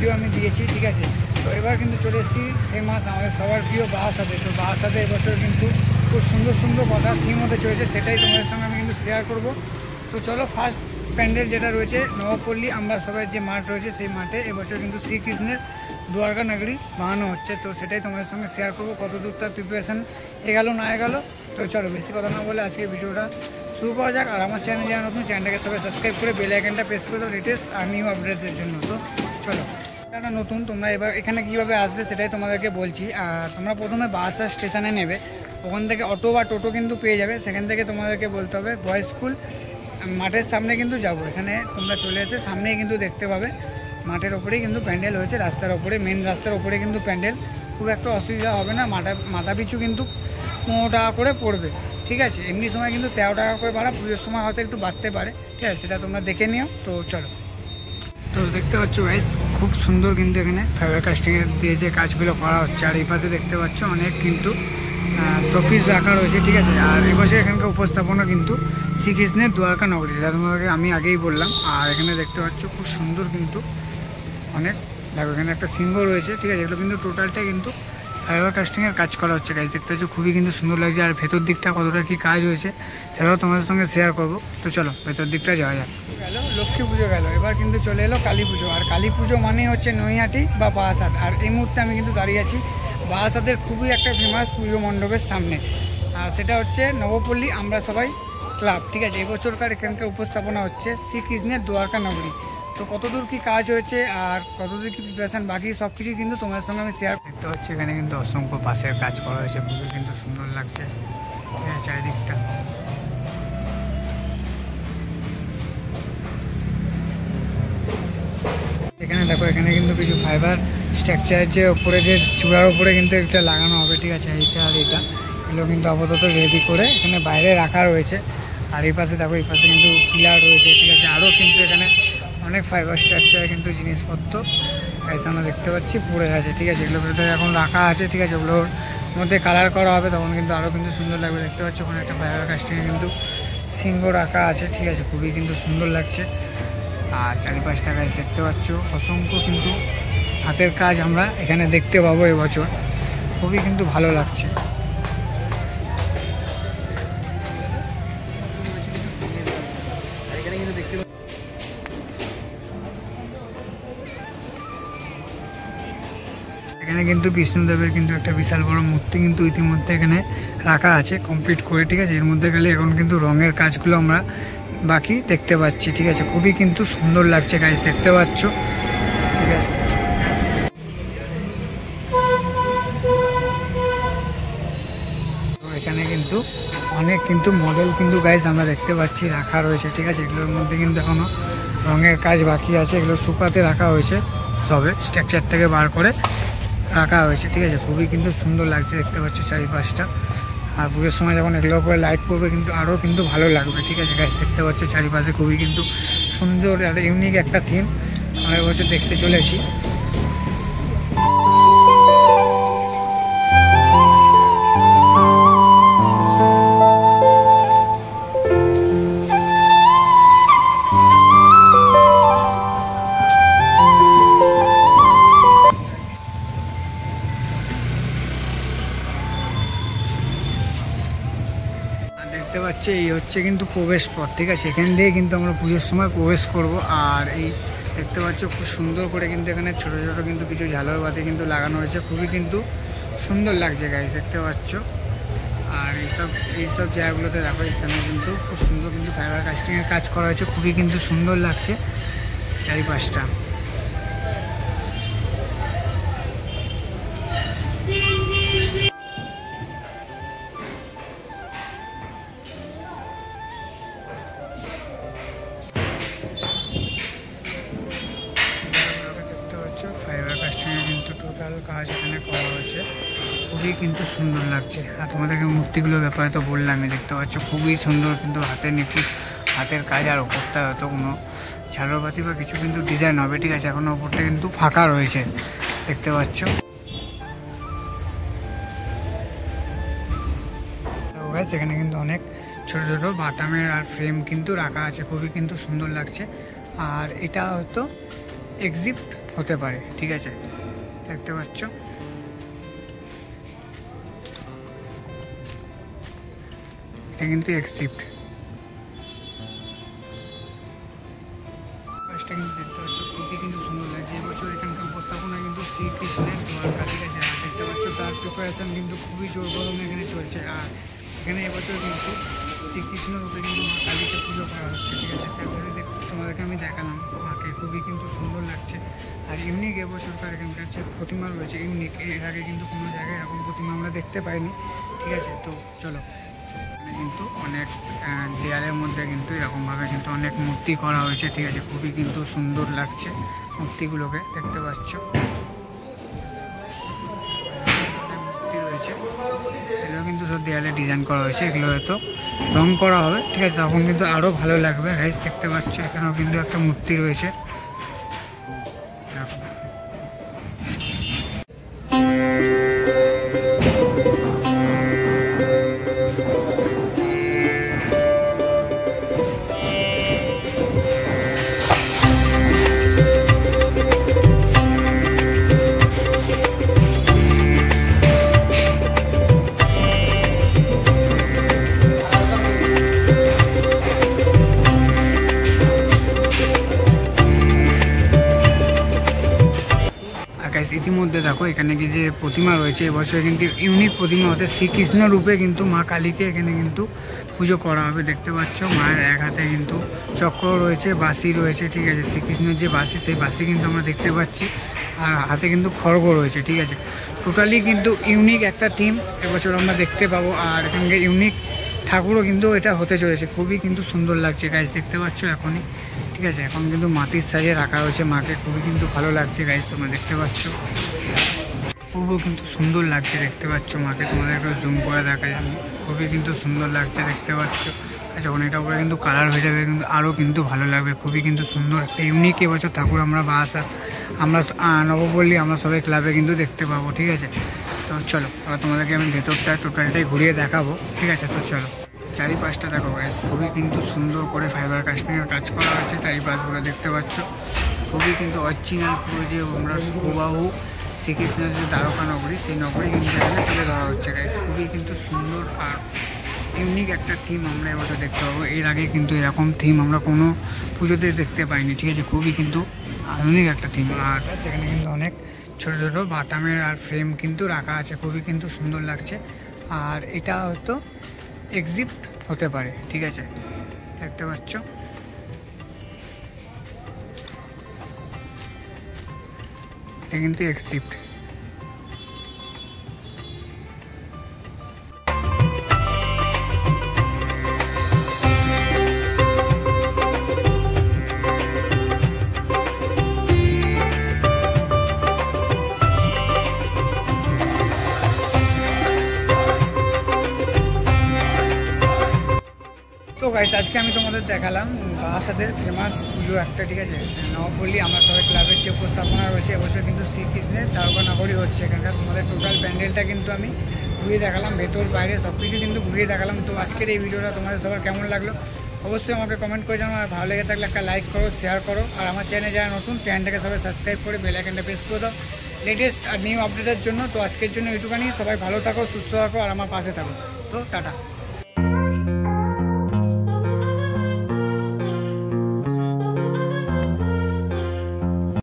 Video আমি দিয়েছি, ঠিক আছে। তো এবার কিন্তু চলে এসেছি ফেমাস আমাদের সবার প্রিয় বারাসাতে। তো বারাসাতে এবছর কিন্তু খুব সুন্দর সুন্দর কথা থিম হতে চলেছে, সেটাই তোমাদের সঙ্গে আমি কিন্তু শেয়ার করব। তো চলো, ফার্স্ট প্যান্ডেল যেটা রয়েছে নবপল্লী আমরা সবাই যে মাঠ রয়েছে সেই মাঠে এবছর কিন্তু শ্রীকৃষ্ণের দ্বারকা নগরী বানানো হচ্ছে। তো সেটাই তোমাদের সঙ্গে শেয়ার করবো, কত দূর তার প্রিপারেশান এগেলো না এগেলো। তো চলো বেশি কথা না বলে আজকে ভিডিওটা শুরু করা যাক। আর আমার চ্যানেল যারা নতুন, চ্যানেলটাকে সবাই সাবস্ক্রাইব করে বেল আইকনটা প্রেস করে দাও লেটেস্ট আর নিউ আপডেটের জন্য। তো চলো, যারা নতুন তোমরা এবার এখানে কীভাবে আসবে সেটাই তোমাদেরকে বলছি। আর তোমরা প্রথমে বারাসাত স্টেশনে নেবে, ওখান থেকে অটো বা টোটো কিন্তু পেয়ে যাবে। সেখান থেকে তোমাদেরকে বলতে হবে বয়েজ স্কুল মাঠের সামনে কিন্তু যাবো। এখানে তোমরা চলে এসে সামনেই কিন্তু দেখতে পাবে, মাঠের ওপরেই কিন্তু প্যান্ডেল হয়েছে, রাস্তার ওপরে, মেন রাস্তার ওপরে কিন্তু প্যান্ডেল। খুব একটা অসুবিধা হবে না, মাথা পিছু কিন্তু 15 টাকা করে পড়বে, ঠিক আছে। এমনি সময় কিন্তু 13 টাকা করে ভাড়া, পুজোর সময় হয়তো একটু বাড়তে পারে, ঠিক আছে, সেটা তোমরা দেখে নিও। তো চলো, তো দেখতে পাচ্ছ গাইস খুব সুন্দর কিন্তু এখানে ফাইবার কাস্টিংয়ের দিয়ে যে কাজগুলো করা হচ্ছে। আর এই পাশে দেখতে পাচ্ছ অনেক কিন্তু শোপিস রাখা রয়েছে, ঠিক আছে। আর এবছর এখানকার উপস্থাপনা কিন্তু শ্রীকৃষ্ণের দ্বারকা নগরী, যেটা তোমাকে আমি আগেই বললাম। আর এখানে দেখতে পাচ্ছ খুব সুন্দর কিন্তু অনেক, দেখো এখানে একটা সিংহ রয়েছে, ঠিক আছে। এগুলো কিন্তু টোটালটা কিন্তু ফাইবার কাস্টিংয়ের কাজ করা হচ্ছে গাইস, দেখতে পাচ্ছ খুবই কিন্তু সুন্দর লাগছে। আর ভেতর দিকটা কতটা কী কাজ হয়েছে সেটাও তোমাদের সঙ্গে শেয়ার করবো। তো চলো ভেতর দিকটা যাওয়া যাক। গেল লক্ষ্মী পুজো গেল, এবার কিন্তু চলে এলো কালী পুজো। আর কালী পুজো মানেই হচ্ছে নৈহাটি বা বারাসাত। আর এই মুহূর্তে আমি কিন্তু দাঁড়িয়ে আছি বারাসাতের খুবই একটা ফেমাস পুজো মণ্ডপের সামনে, আর সেটা হচ্ছে নবপল্লী আমরা সবাই ক্লাব, ঠিক আছে। এবছরকার এখানকার উপস্থাপনা হচ্ছে শ্রীকৃষ্ণের দ্বারকা নগরী। তো কতদূর কী কাজ হয়েছে আর কতদূর কী প্রিপারেশান বাকি সব কিছু কিন্তু তোমাদের সঙ্গে আমি শেয়ার করতে হচ্ছে। এখানে কিন্তু অসংখ্য পাশের কাজ করা হয়েছে, খুবই কিন্তু সুন্দর লাগছে চারিদিকটা। এখানে দেখো, এখানে কিন্তু কিছু ফাইবার স্ট্রাকচারের যে ওপরে যে চূড়ার ওপরে কিন্তু একটা লাগানো হবে, ঠিক আছে। এইটা আর এটা এগুলো কিন্তু আপাতত রেডি করে এখানে বাইরে রাখা রয়েছে। আর এই পাশে দেখো, এই পাশে কিন্তু পিলার রয়েছে, ঠিক আছে। আরও কিন্তু এখানে অনেক ফাইবার স্ট্রাকচারের কিন্তু জিনিসপত্র আমরা দেখতে পাচ্ছি পড়ে আছে, ঠিক আছে। এগুলো ভেতরে এখন রাখা আছে, ঠিক আছে। ওগুলোর মধ্যে কালার করা হবে, তখন কিন্তু আরও কিন্তু সুন্দর লাগবে। দেখতে পাচ্ছ ওখানে একটা ফাইবার কাস্টিংয়ে কিন্তু সিংহ রাখা আছে, ঠিক আছে, খুবই কিন্তু সুন্দর লাগছে। আর চারিপাশটা গাছ দেখতে পাচ্ছ অসংখ্য কিন্তু হাতের কাজ আমরা এখানে দেখতে পাবো এবছর, খুবই কিন্তু ভালো লাগছে। এখানে কিন্তু বিষ্ণুদেবের কিন্তু একটা বিশাল বড় মূর্তি কিন্তু ইতিমধ্যে এখানে রাখা আছে কমপ্লিট করে, ঠিক আছে। এর মধ্যে গেলে এখন কিন্তু রঙের কাজগুলো আমরা বাকি দেখতে পাচ্ছি, ঠিক আছে। খুবই কিন্তু সুন্দর লাগছে গাইস, দেখতে পাচ্ছ, ঠিক আছে। তো এখানে কিন্তু অনেক কিন্তু মডেল কিন্তু গাইস আমরা দেখতে পাচ্ছি রাখা রয়েছে, ঠিক আছে। এগুলোর মধ্যে কিন্তু এখনও রঙের কাজ বাকি আছে, এগুলো শুকাতে রাখা হয়েছে, সবে স্ট্রাকচার থেকে বার করে রাখা হয়েছে, ঠিক আছে। খুবই কিন্তু সুন্দর লাগছে, দেখতে পাচ্ছ চারিপাশটা। আর পুজোর সময় যখন এগুলোর উপরে লাইট পড়বে কিন্তু আরও কিন্তু ভালো লাগবে, ঠিক আছে গাইস। দেখতে পাচ্ছ চারিপাশে খুবই কিন্তু সুন্দর আর ইউনিক একটা থিম আমরা এবছর দেখতে চলেছি। দেখতে পাচ্ছি এই হচ্ছে কিন্তু প্রবেশ পথ, ঠিক আছে। এখান দিয়ে কিন্তু আমরা পুজোর সময় প্রবেশ করব। আর এই দেখতে পাচ্ছ খুব সুন্দর করে কিন্তু এখানে ছোটো ছোটো কিন্তু কিছু ঝালর বাতি কিন্তু লাগানো হয়েছে, খুবই কিন্তু সুন্দর লাগছে গাইস, দেখতে পাচ্ছ। আর এইসব জায়গাগুলোতে দেখো, এখানে কিন্তু খুব সুন্দর কিন্তু ফাইবার কাস্টিংয়ের কাজ করা হয়েছে, খুবই কিন্তু সুন্দর লাগছে চারিপাশটা। ফাইবার কাস্টিংয়ে কিন্তু টোটাল কাজ এখানে করা হয়েছে, খুবই কিন্তু সুন্দর লাগছে। আর তোমাদেরকে মূর্তিগুলোর ব্যাপারে তো বললামই, দেখতে পাচ্ছ খুবই সুন্দর কিন্তু হাতের নিখুঁত হাতের কাজ। আর ওপরটা হয়তো কোনো ঝালরবাতি বা কিছু কিন্তু ডিজাইন হবে, ঠিক আছে। এখন ওপরটা কিন্তু ফাঁকা রয়েছে, দেখতে পাচ্ছ। সেখানে কিন্তু অনেক ছোট ছোট বাটামের আর ফ্রেম কিন্তু রাখা আছে, খুবই কিন্তু সুন্দর লাগছে। আর এটা হয়তো এক্সিট হতে পারে, ঠিক আছে, দেখতে পাচ্ছ। এটা কিন্তু এক্সিপ্ট, গাছটা কিন্তু দেখতে পাচ্ছ খুবই কিন্তু সুন্দর লাগছে। এবছর এখানকার উপস্থাপনা কিন্তু শ্রীকৃষ্ণের দ্বারকা, ঠিক আছে, আর দেখতে পাচ্ছ তার প্রিপারেশন কিন্তু খুবই জোর গরমে এখানে চলছে। আর এখানে এবছর কিন্তু শ্রীকৃষ্ণের রূপে কিন্তু মা কালীকে পুজো করা হচ্ছে, ঠিক আছে। তারপরে তোমাদেরকে আমি দেখালাম মাকে, খুবই কিন্তু সুন্দর লাগছে। আর ইউনিক এবছরকার এখানকার যে প্রতিমা রয়েছে ইউনিক, এর আগে কিন্তু কোনো জায়গায় এরকম প্রতিমা আমরা দেখতে পাইনি, ঠিক আছে। তো চলো, কিন্তু অনেক দেয়ালের মধ্যে কিন্তু এরকমভাবে কিন্তু অনেক মূর্তি করা হয়েছে, ঠিক আছে, খুবই কিন্তু সুন্দর লাগছে মূর্তিগুলোকে, দেখতে পাচ্ছ মূর্তি রয়েছে। এগুলো কিন্তু সব দেয়ালে ডিজাইন করা হয়েছে, এগুলো হয়তো রং করা হবে, ঠিক আছে, তখন কিন্তু আরও ভালো লাগবে। গাইস দেখতে পাচ্ছ এখানেও কিন্তু একটা মূর্তি রয়েছে। ইতিমধ্যে দেখো এখানে কি যে প্রতিমা রয়েছে, এবছর কিন্তু ইউনিক প্রতিমা হতে শ্রীকৃষ্ণ রূপে কিন্তু মা কালীকে এখানে কিন্তু পুজো করা হবে। দেখতে পাচ্ছ মায়ের এক হাতে কিন্তু চক্র রয়েছে, বাঁশি রয়েছে, ঠিক আছে, শ্রীকৃষ্ণের যে বাঁশি সেই বাঁশি কিন্তু আমরা দেখতে পাচ্ছি, আর হাতে কিন্তু খড়গ রয়েছে, ঠিক আছে। টোটালি কিন্তু ইউনিক একটা থিম এবছর আমরা দেখতে পাবো। আর এখানকার ইউনিক ঠাকুরও কিন্তু এটা হতে চলেছে, খুবই কিন্তু সুন্দর লাগছে গাইস, দেখতে পাচ্ছ এখনই, ঠিক আছে। এখন কিন্তু মাটির সাইজে রাখা হয়েছে মাকে, খুবই কিন্তু ভালো লাগছে গাইস, তোমরা দেখতে পাচ্ছ খুবই কিন্তু সুন্দর লাগছে, দেখতে পাচ্ছ মাকে, তোমাদের একটু জুম করে দেখা যাবে, খুবই কিন্তু সুন্দর লাগছে, দেখতে পাচ্ছ। আর যখন এটা উপরে কিন্তু কালার হয়ে যাবে কিন্তু আরও কিন্তু ভালো লাগবে, খুবই কিন্তু সুন্দর একটা ইউনিক এবছর ঠাকুর আমরা বারাসাত, আমরা নবপল্লী, আমরা সবাই ক্লাবে কিন্তু দেখতে পাবো, ঠিক আছে। তো চলো এবার তোমাদেরকে আমি ভেতরটা টোটালটাই ঘুরিয়ে দেখাবো, ঠিক আছে। তো চলো, চারিপাশটা দেখো গাইস, খুবই কিন্তু সুন্দর করে ফাইবার কাস্টিংয়ের কাজ করা হয়েছে, তাই পাশগুলো দেখতে পাচ্ছ খুবই কিন্তু অরিজিনাল, পুরো যে আমরা হুবাহু শ্রীকৃষ্ণের যে দ্বারকা নগরী, সেই নগরী কিন্তু এখানে তুলে ধরা হচ্ছে গাইস, খুবই কিন্তু সুন্দর আর ইউনিক একটা থিম আমরা এবছর দেখতে পাবো। এর আগে কিন্তু এরকম থিম আমরা কোনো পুজোতে দেখতে পাইনি, ঠিক আছে, খুবই কিন্তু আধুনিক একটা থিম। আর সেখানে কিন্তু অনেক ছোটো ছোটো বাটামের আর ফ্রেম কিন্তু রাখা আছে, খুবই কিন্তু সুন্দর লাগছে। আর এটা হয়তো এক্সিপ্ট হতে পারে, ঠিক আছে, দেখতে পাচ্ছ। এটা কিন্তু এক্সিপ্ট। তো গাইস আজকে আমি তোমাদের দেখালাম বারাসাতের ফেমাস পুজো একটা, ঠিক আছে, নবপল্লী আমরা সবাই ক্লাবের যে উপস্থাপনা রয়েছে এবছর কিন্তু শ্রীকৃষ্ণের দ্বারকা নগরী হচ্ছে। এখানকার তোমাদের টোটাল প্যান্ডেলটা কিন্তু আমি ঘুরিয়ে দেখালাম, ভেতর বাইরে সব কিছু কিন্তু ঘুরিয়ে দেখালাম। তো আজকের এই ভিডিওটা তোমাদের সবার কেমন লাগলো অবশ্যই আমাকে কমেন্ট করে জানাও। আর ভালো লেগে থাকলে একটা লাইক করো, শেয়ার করো, আর আমার চ্যানেলে যারা নতুন চ্যানেলটাকে সবাই সাবস্ক্রাইব করে বেল আইকনটা প্রেস করে দাও লেটেস্ট আর নিউ আপডেটের জন্য। তো আজকের জন্য এইটুখানি, সবাই ভালো থাকো, সুস্থ থাকো, আর আমার পাশে থাকো। তো টাটা।